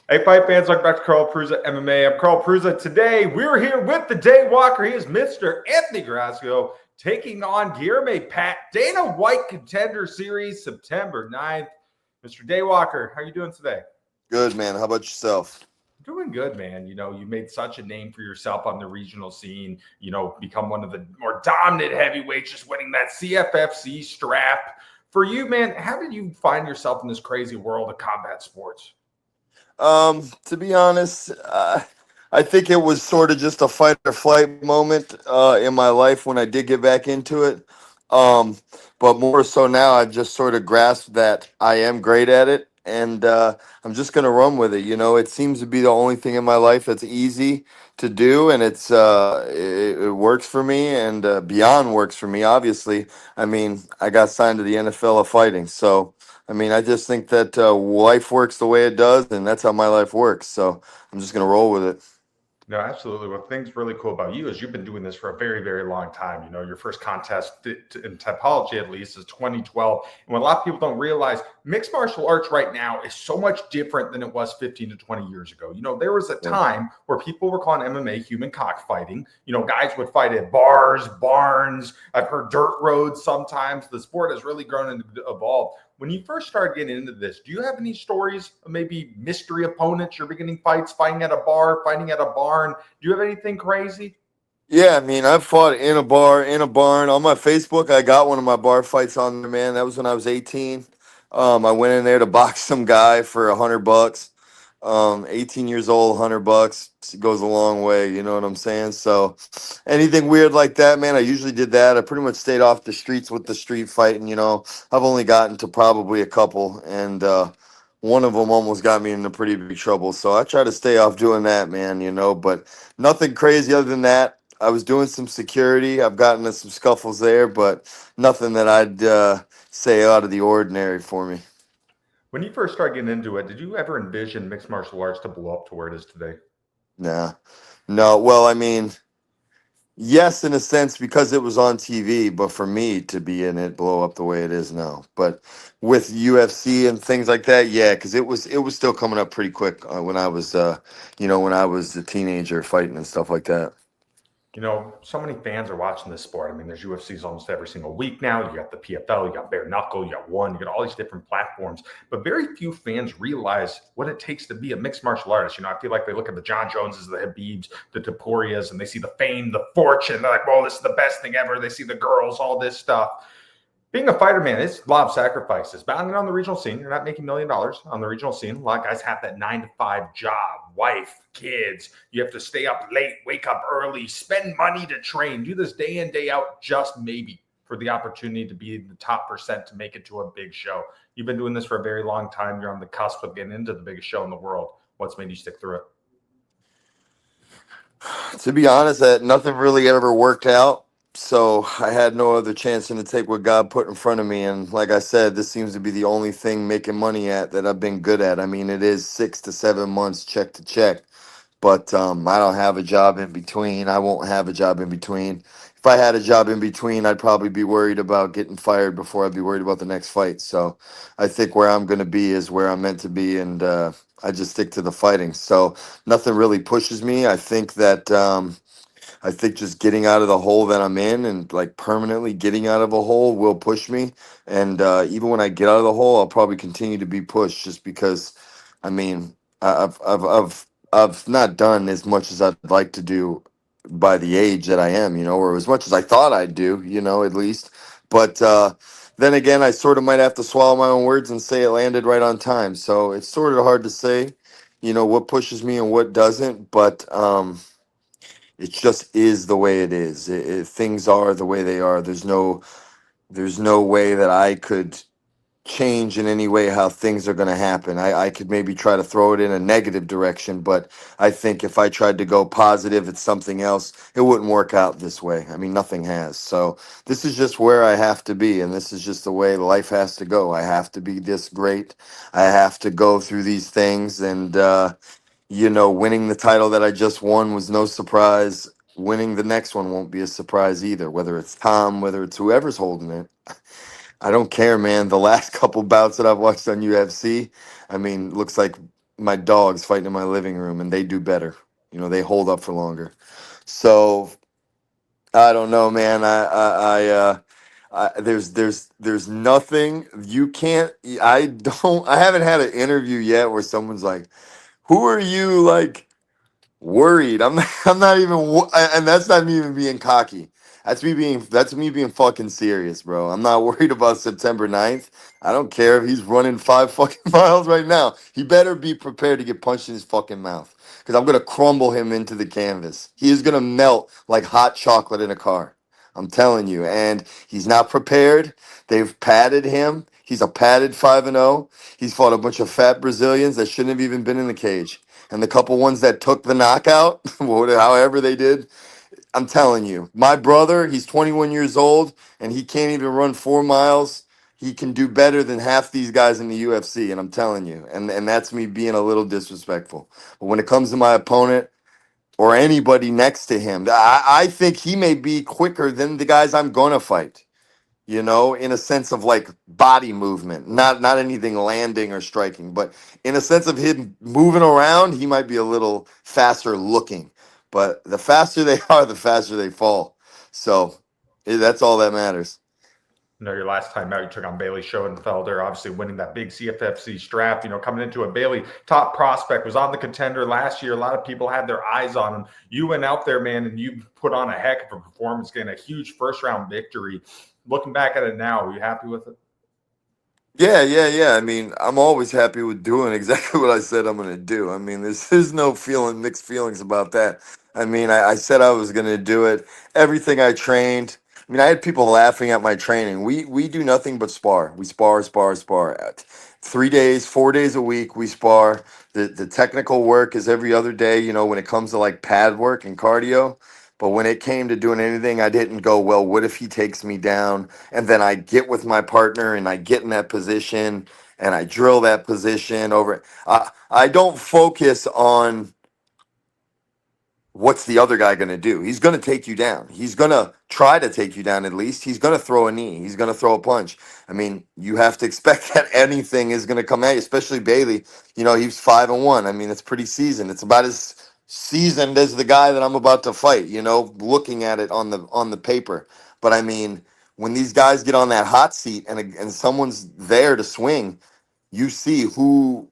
Hey, fight fans, welcome back to Carl Prusa MMA. I'm Carl Prusa. Today, we're here with the Day Walker. He is Mr. Anthony Guarascio taking on Guilherme Pat, Dana White Contender Series, September 9th. Mr. Day Walker, how are you doing today? Good, man. How about yourself? Doing good, man. You made such a name for yourself on the regional scene, become one of the more dominant heavyweights, just winning that CFFC strap. For you, man, how did you find yourself in this crazy world of combat sports? To be honest, I think it was sort of just a fight or flight moment in my life when I did get back into it. Um, but more so now, I've just sort of grasped that I am great at it, and I'm just gonna run with it. You know, it seems to be the only thing in my life that's easy to do, and it works for me, and beyond works for me. Obviously, I mean, I got signed to the NFL of fighting, so. I mean, I just think that life works the way it does, and that's how my life works. So I'm just gonna roll with it. No, absolutely. What thing's really cool about you is you've been doing this for a very, very long time. Your first contest in typology, at least, is 2012. And what a lot of people don't realize, mixed martial arts right now is so much different than it was 15 to 20 years ago. There was a Yeah. time where people were calling MMA human cockfighting. Guys would fight at bars, barns. I've heard dirt roads sometimes. The sport has really grown and evolved. When you first started getting into this, do you have any stories of maybe mystery opponents, your beginning fights, fighting at a bar, fighting at a barn? Do you have anything crazy? Yeah, I mean, I've fought in a bar, in a barn. On my Facebook, I got one of my bar fights on there, man. That was when I was 18. I went in there to box some guy for $100. 18 years old, $100 goes a long way. You know what I'm saying? So, anything weird like that, man, I usually did that. I pretty much stayed off the streets with the street fighting. I've only gotten to probably a couple, and one of them almost got me into pretty big trouble. So I try to stay off doing that, man. But nothing crazy other than that. I was doing some security. I've gotten into some scuffles there, but nothing that I'd say out of the ordinary for me. When you first started getting into it, did you ever envision mixed martial arts to blow up to where it is today? Nah, no. Well, I mean, yes, in a sense, because it was on TV, but for me to be in it, blow up the way it is now. But with UFC and things like that, yeah, because it was still coming up pretty quick when I was, when I was a teenager fighting and stuff like that. So many fans are watching this sport. I mean, there's UFCs almost every single week now. You got the PFL, you got bare knuckle, you got one, you got all these different platforms. But very few fans realize what it takes to be a mixed martial artist. I feel like they look at the John Joneses, the Habibs, the Taporias, and they see the fame, the fortune. They're like, "Well, this is the best thing ever." They see the girls, all this stuff. Being a fighter, man, it's a lot of sacrifices. Bounding on the regional scene, you're not making $1 million on the regional scene. A lot of guys have that 9 to 5 job, wife, kids. You have to stay up late, wake up early, spend money to train, do this day in, day out, just maybe for the opportunity to be the top percent to make it to a big show. You've been doing this for a very long time. You're on the cusp of getting into the biggest show in the world. What's made you stick through it? To be honest, that nothing really ever worked out. So I had no other chance than to take what God put in front of me. And like I said, this seems to be the only thing making money at that I've been good at. I mean, it is 6 to 7 months check to check, but I don't have a job in between. I won't have a job in between. If I had a job in between, I'd probably be worried about getting fired before I'd be worried about the next fight. So I think where I'm going to be is where I'm meant to be, and I just stick to the fighting. So nothing really pushes me. I think just getting out of the hole that I'm in and like permanently getting out of a hole will push me. And even when I get out of the hole, I'll probably continue to be pushed just because, I mean, I've not done as much as I'd like to do by the age that I am, or as much as I thought I'd do, at least. But then again, I sort of might have to swallow my own words and say it landed right on time. So it's sort of hard to say, what pushes me and what doesn't. But it just is the way it is. Things are the way they are. There's no way that I could change in any way how things are going to happen. I could maybe try to throw it in a negative direction, but I think if I tried to go positive at something else, it wouldn't work out this way. I mean, nothing has. So this is just where I have to be, and this is just the way life has to go. I have to be this great. I have to go through these things, and winning the title that I just won was no surprise. Winning the next one won't be a surprise either, whether it's Tom, whether it's whoever's holding it. I don't care, man. The last couple bouts that I've watched on UFC, I mean, looks like my dogs fighting in my living room, and they do better. They hold up for longer. So I don't know, man. There's nothing you can't. I don't. I haven't had an interview yet where someone's like, "Who are you like worried?" I'm not, I'm not even, and that's not me even being cocky. That's me being fucking serious, bro. I'm not worried about September 9th. I don't care if he's running 5 fucking miles right now. He better be prepared to get punched in his fucking mouth because I'm gonna crumble him into the canvas. He is gonna melt like hot chocolate in a car. I'm telling you, and he's not prepared. They've padded him. He's a padded 5-0. He's fought a bunch of fat Brazilians that shouldn't have even been in the cage. And the couple ones that took the knockout, however they did, I'm telling you, my brother, he's 21 years old and he can't even run 4 miles. He can do better than half these guys in the UFC, and I'm telling you, and that's me being a little disrespectful. But when it comes to my opponent or anybody next to him, I think he may be quicker than the guys I'm gonna fight. In a sense of like body movement, not anything landing or striking, but in a sense of him moving around, he might be a little faster looking. But the faster they are, the faster they fall. So that's all that matters. Your last time out, you took on Bailey Schoenfelder, obviously winning that big CFFC strap. Coming into a Bailey top prospect, was on the Contender last year. A lot of people had their eyes on him. You went out there, man, and you put on a heck of a performance, getting a huge first-round victory. Looking back at it now, are you happy with it? Yeah, yeah, yeah. I mean, I'm always happy with doing exactly what I said I'm going to do. I mean, there's no mixed feelings about that. I mean, I said I was going to do it. Everything I trained. I mean, I had people laughing at my training. We do nothing but spar. We spar, spar, spar. 3 days, 4 days a week, we spar. The technical work is every other day. When it comes to like pad work and cardio. But when it came to doing anything, I didn't go, well, what if he takes me down? And then I get with my partner and I get in that position and I drill that position over. I don't focus on what's the other guy going to do. He's going to take you down. He's going to try to take you down at least. He's going to throw a knee. He's going to throw a punch. I mean, you have to expect that anything is going to come at you, especially Bailey. He's 5-1. I mean, it's pretty seasoned. It's about as seasoned as the guy that I'm about to fight, looking at it on the paper. But I mean, when these guys get on that hot seat and someone's there to swing, you see who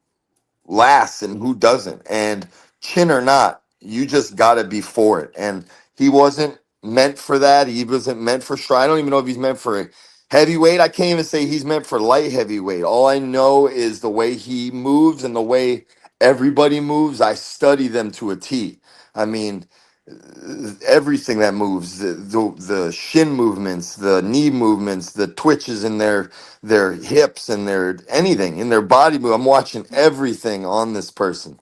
lasts and who doesn't. And chin or not, you just got to be for it. And he wasn't meant for that. He wasn't meant for stride. I don't even know if he's meant for heavyweight. I can't even say he's meant for light heavyweight. All I know is the way he moves and the way everybody moves. I study them to a T. I mean, everything that moves, the shin movements, the knee movements, the twitches in their hips and their anything in their body move. I'm watching everything on this person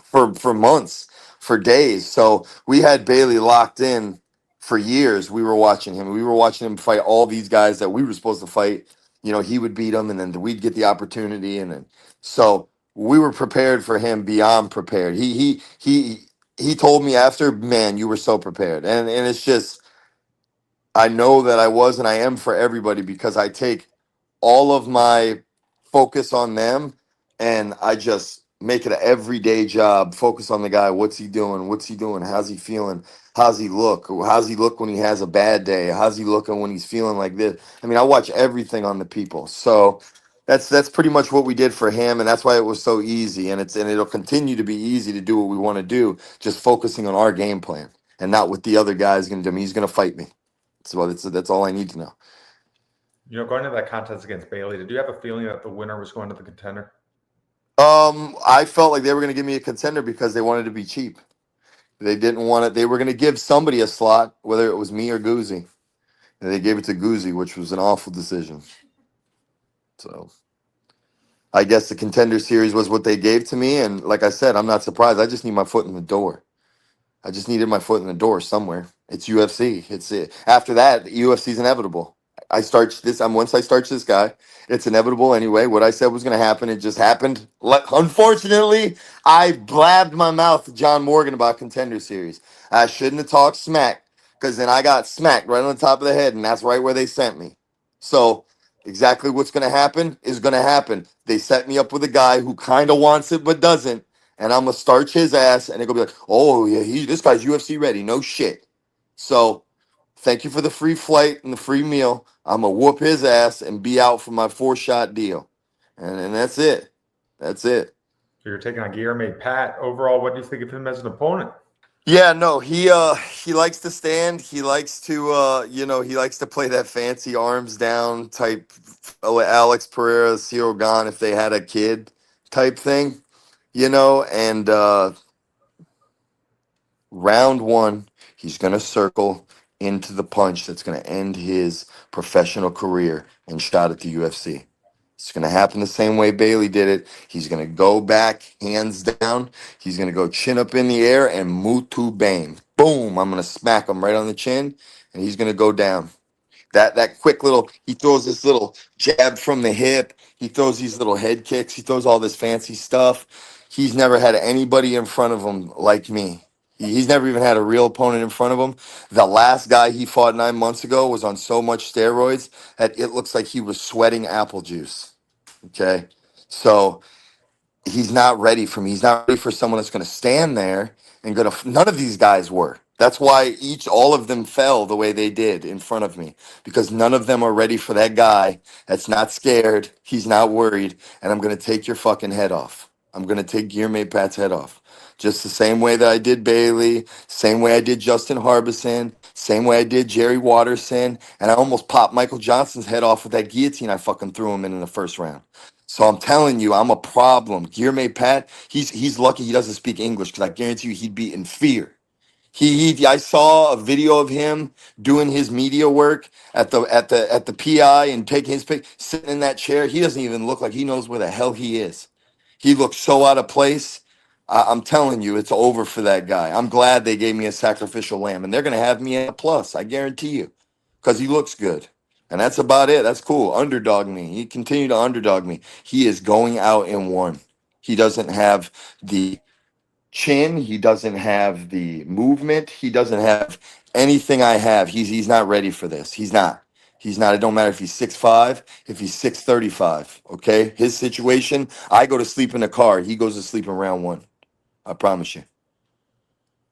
for months, for days. So we had Bailey locked in for years. We were watching him. We were watching him fight all these guys that we were supposed to fight. He would beat them, and then we'd get the opportunity, and then so we were prepared for him beyond prepared. He told me after, man, you were so prepared, and it's just I know that I was and I am for everybody because I take all of my focus on them and I just make it an everyday job. Focus on the guy. What's he doing? What's he doing? How's he feeling? How's he look? How's he look when he has a bad day? How's he looking when he's feeling like this? I mean, I watch everything on the people. So that's pretty much what we did for him, and that's why it was so easy. And it'll continue to be easy to do what we want to do, just focusing on our game plan and not what the other guy's gonna do. I mean, he's gonna fight me. So that's all I need to know. Going to that contest against Bailey, did you have a feeling that the winner was going to the Contender? I felt like they were going to give me a contender because they wanted to be cheap. They didn't want it. They were going to give somebody a slot, whether it was me or Guzzi. And they gave it to Guzzi, which was an awful decision. So I guess the Contender Series was what they gave to me. And like I said, I'm not surprised. I just need my foot in the door. I just needed my foot in the door somewhere. It's UFC. It's it. After that, UFC is inevitable. I start this. I'm once I start this guy, it's inevitable anyway. What I said was going to happen, it just happened. Unfortunately, I blabbed my mouth to John Morgan about Contender Series. I shouldn't have talked smack because then I got smacked right on the top of the head, and that's right where they sent me. So Exactly what's going to happen is going to happen. They set me up with a guy who kind of wants it but doesn't, and I'm gonna starch his ass, and they're gonna be like, "Oh yeah, this guy's UFC ready." No shit. So, thank you for the free flight and the free meal. I'm gonna whoop his ass and be out for my 4 shot deal, and that's it. That's it. So you're taking on Guilherme Pat. Overall, what do you think of him as an opponent? Yeah, no, he likes to stand. He likes to he likes to play that fancy arms down type Alex Pereira, Cyril Gane if they had a kid type thing, and round one, he's gonna circle into the punch that's gonna end his professional career and shot at the UFC. It's going to happen the same way Bailey did it. He's going to go back, hands down. He's going to go chin up in the air and mutu bang. Boom. I'm going to smack him right on the chin, and he's going to go down. That quick little, he throws this little jab from the hip. He throws these little head kicks. He throws all this fancy stuff. He's never had anybody in front of him like me. He's never even had a real opponent in front of him. The last guy he fought 9 months ago was on so much steroids that it looks like he was sweating apple juice. Okay. So he's not ready for me. He's not ready for someone that's going to stand there and none of these guys were. That's why all of them fell the way they did in front of me because none of them are ready for that guy that's not scared. He's not worried. And I'm going to take your fucking head off. I'm going to take Guilherme Pat's head off. Just the same way that I did Bailey, same way I did Justin Harbison, same way I did Jerry Watterson. And I almost popped Michael Johnson's head off with that guillotine I fucking threw him in the first round. So I'm telling you, I'm a problem. Guilherme Pat, he's lucky he doesn't speak English because I guarantee you he'd be in fear. I saw a video of him doing his media work at the PI and taking his pic, sitting in that chair. He doesn't even look like he knows where the hell he is. He looks so out of place. I'm telling you, it's over for that guy. I'm glad they gave me a sacrificial lamb, and they're gonna have me at a plus. I guarantee you, because he looks good. And that's about it. That's cool. Underdog me. He continued to underdog me. He is going out in one. He doesn't have the chin. He doesn't have the movement. He doesn't have anything I have. He's not ready for this. He's not. He's not. It don't matter if he's 6'5", if he's 6'35". Okay? His situation, I go to sleep in the car. He goes to sleep in round one. I promise you.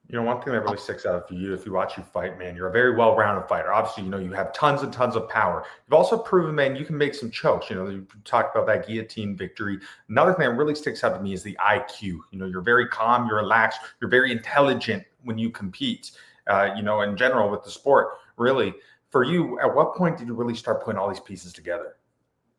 You know, one thing that really sticks out for you, if you watch you fight, man, you're a very well-rounded fighter. Obviously, you know, you have tons and tons of power. You've also proven, man, you can make some chokes. You know, you talked about that guillotine victory. Another thing that really sticks out to me is the IQ. You know, you're very calm, you're relaxed, you're very intelligent when you compete. You know, in general with the sport, really. For you, at what point did you really start putting all these pieces together?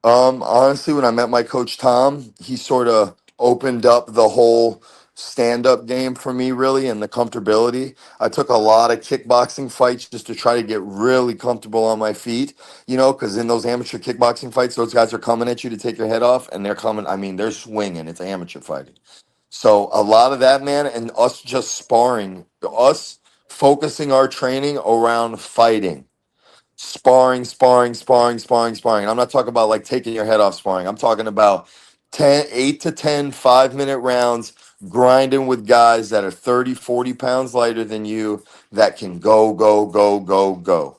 Honestly, when I met my coach Tom, he sort of opened up the whole stand-up game for me, really, and the comfortability. I took a lot of kickboxing fights just to try to get really comfortable on my feet, because in those amateur kickboxing fights, those guys are coming at you to take your head off, and they're coming, I mean, they're swinging. It's amateur fighting. So a lot of that, man, and us just sparring, us focusing our training around fighting. Sparring. And I'm not talking about like taking your head off sparring. I'm talking about 8 to 10 5-minute rounds grinding with guys that are 30, 40 pounds lighter than you that can go, go, go, go, go.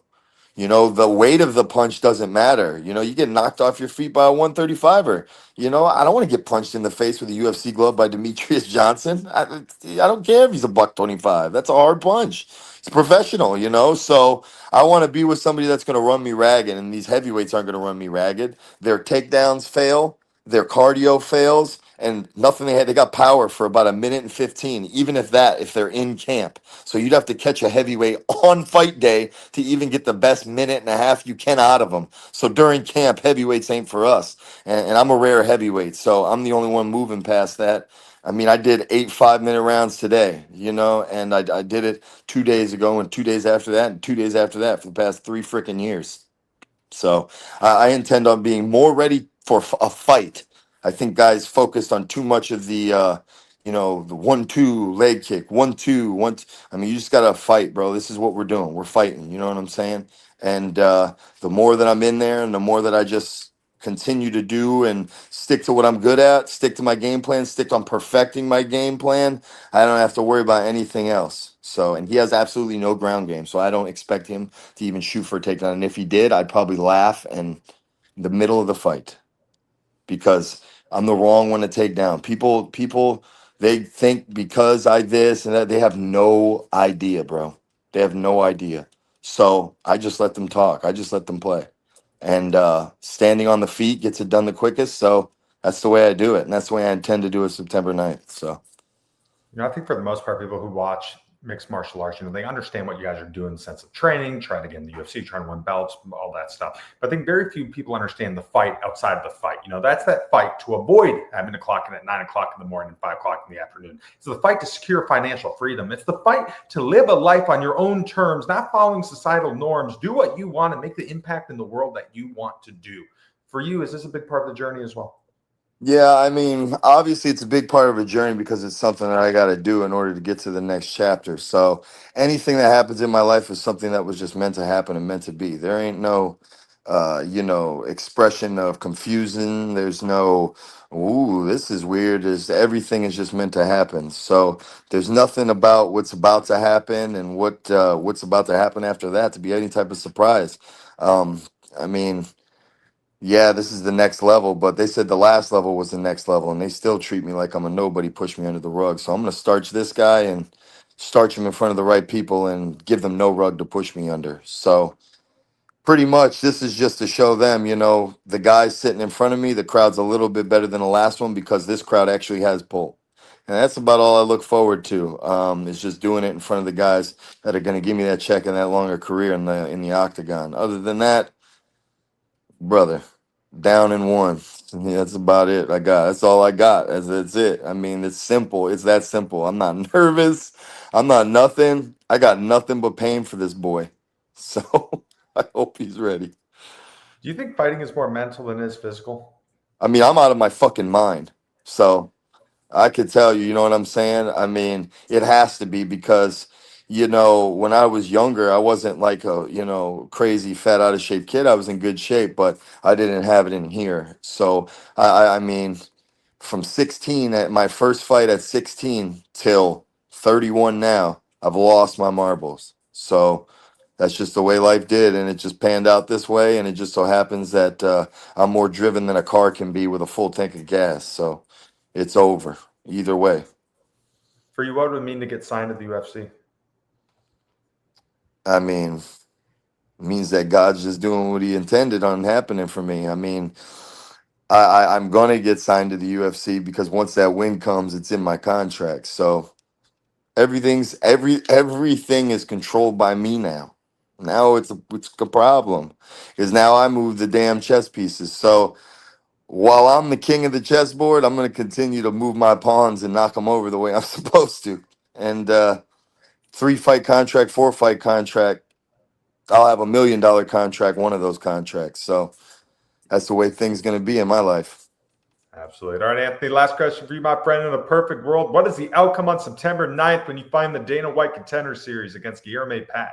The weight of the punch doesn't matter. You get knocked off your feet by a 135er. I don't want to get punched in the face with a UFC glove by Demetrius Johnson. I don't care if he's a buck 25. That's a hard punch. It's professional, So I want to be with somebody that's going to run me ragged, and these heavyweights aren't going to run me ragged. Their takedowns fail, their cardio fails, and nothing they had. They got power for about a minute and 15, even if they're in camp. So you'd have to catch a heavyweight on fight day to even get the best minute and a half you can out of them. So during camp, heavyweights ain't for us. And I'm a rare heavyweight, so I'm the only one moving past that. I mean, I did 8 5-minute rounds today, and I did it 2 days ago and 2 days after that and 2 days after that for the past 3 freaking years. So I intend on being more ready for a fight. I think guys focused on too much of the 1-2 leg kick, 1-2, I mean, you just gotta fight, bro. This is what we're doing. We're fighting. You know what I'm saying? And the more that I'm in there, and the more that I just continue to do and stick to what I'm good at, stick to my game plan, stick on perfecting my game plan, I don't have to worry about anything else. So, and he has absolutely no ground game, so I don't expect him to even shoot for a takedown. And if he did, I'd probably laugh and the middle of the fight, because I'm the wrong one to take down. People, they think because I this and that, they have no idea, bro. They have no idea. So I just let them talk. I just let them play. And standing on the feet gets it done the quickest. So that's the way I do it. And that's the way I intend to do it September 9th. So I think for the most part, people who watch mixed martial arts, they understand what you guys are doing in the sense of training, trying to get in the UFC, trying to win belts, all that stuff. But I think very few people understand the fight outside of the fight. That's that fight to avoid having to clock in at 9 o'clock in the morning and 5 o'clock in the afternoon. It's the fight to secure financial freedom. It's the fight to live a life on your own terms, not following societal norms. Do what you want and make the impact in the world that you want to do. For you, is this a big part of the journey as well? yeah, I mean, obviously it's a big part of a journey because it's something that I got to do in order to get to the next chapter. So anything that happens in my life is something that was just meant to happen and meant to be. There ain't no, expression of confusion. There's no, ooh, this is weird. Is everything is just meant to happen. So there's nothing about what's about to happen and what's about to happen after that to be any type of surprise. I mean, yeah, this is the next level, but they said the last level was the next level, and they still treat me like I'm a nobody, push me under the rug. So I'm going to starch this guy and starch him in front of the right people and give them no rug to push me under. So pretty much this is just to show them, the guy sitting in front of me, the crowd's a little bit better than the last one because this crowd actually has pull. And that's about all I look forward to. Is just doing it in front of the guys that are going to give me that check and that longer career in the octagon. Other than that, brother, down in one. Yeah, that's about it. That's all I got. That's it. I mean, it's simple. It's that simple. I'm not nervous. I'm not nothing. I got nothing but pain for this boy. So I hope he's ready. Do you think fighting is more mental than it is physical? I mean, I'm out of my fucking mind. So I could tell you, you know what I'm saying? I mean, it has to be because, when I was younger, I wasn't like a, crazy fat out of shape kid. I was in good shape, but I didn't have it in here. So I mean, from 16 at my first fight at 16 till 31 now, I've lost my marbles. So that's just the way life did, and it just panned out this way. And it just so happens that I'm more driven than a car can be with a full tank of gas. So it's over either way. For you, what would it mean to get signed to the UFC? I mean, it means that God's just doing what He intended on happening for me. I mean, I'm gonna get signed to the UFC because once that win comes, it's in my contract. So everything is controlled by me now. Now it's a problem because now I move the damn chess pieces. So while I'm the king of the chessboard, I'm gonna continue to move my pawns and knock them over the way I'm supposed to. And 3-fight contract, 4-fight contract. I'll have $1 million contract, one of those contracts. So that's the way things going to be in my life. Absolutely. All right, Anthony, last question for you, my friend. In a perfect world, what is the outcome on September 9th when you find the Dana White Contender Series against Guilherme Pat?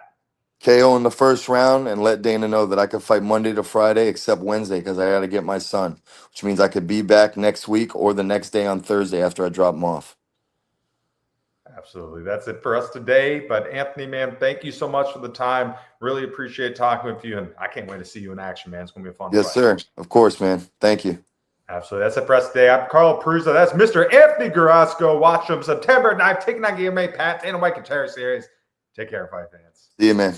KO in the first round and let Dana know that I could fight Monday to Friday except Wednesday because I got to get my son, which means I could be back next week or the next day on Thursday after I drop him off. Absolutely. That's it for us today. But Anthony, man, thank you so much for the time. Really appreciate talking with you. And I can't wait to see you in action, man. It's going to be a fun Yes, fight. sir. Of course, man. Thank you. Absolutely. That's it for us today. I'm Carl Peruzza. That's Mr. Anthony Guarascio. Watch him September 9th, taking on Guilherme Pat, Dana White Contender Series. Take care, fight fans. See you, man.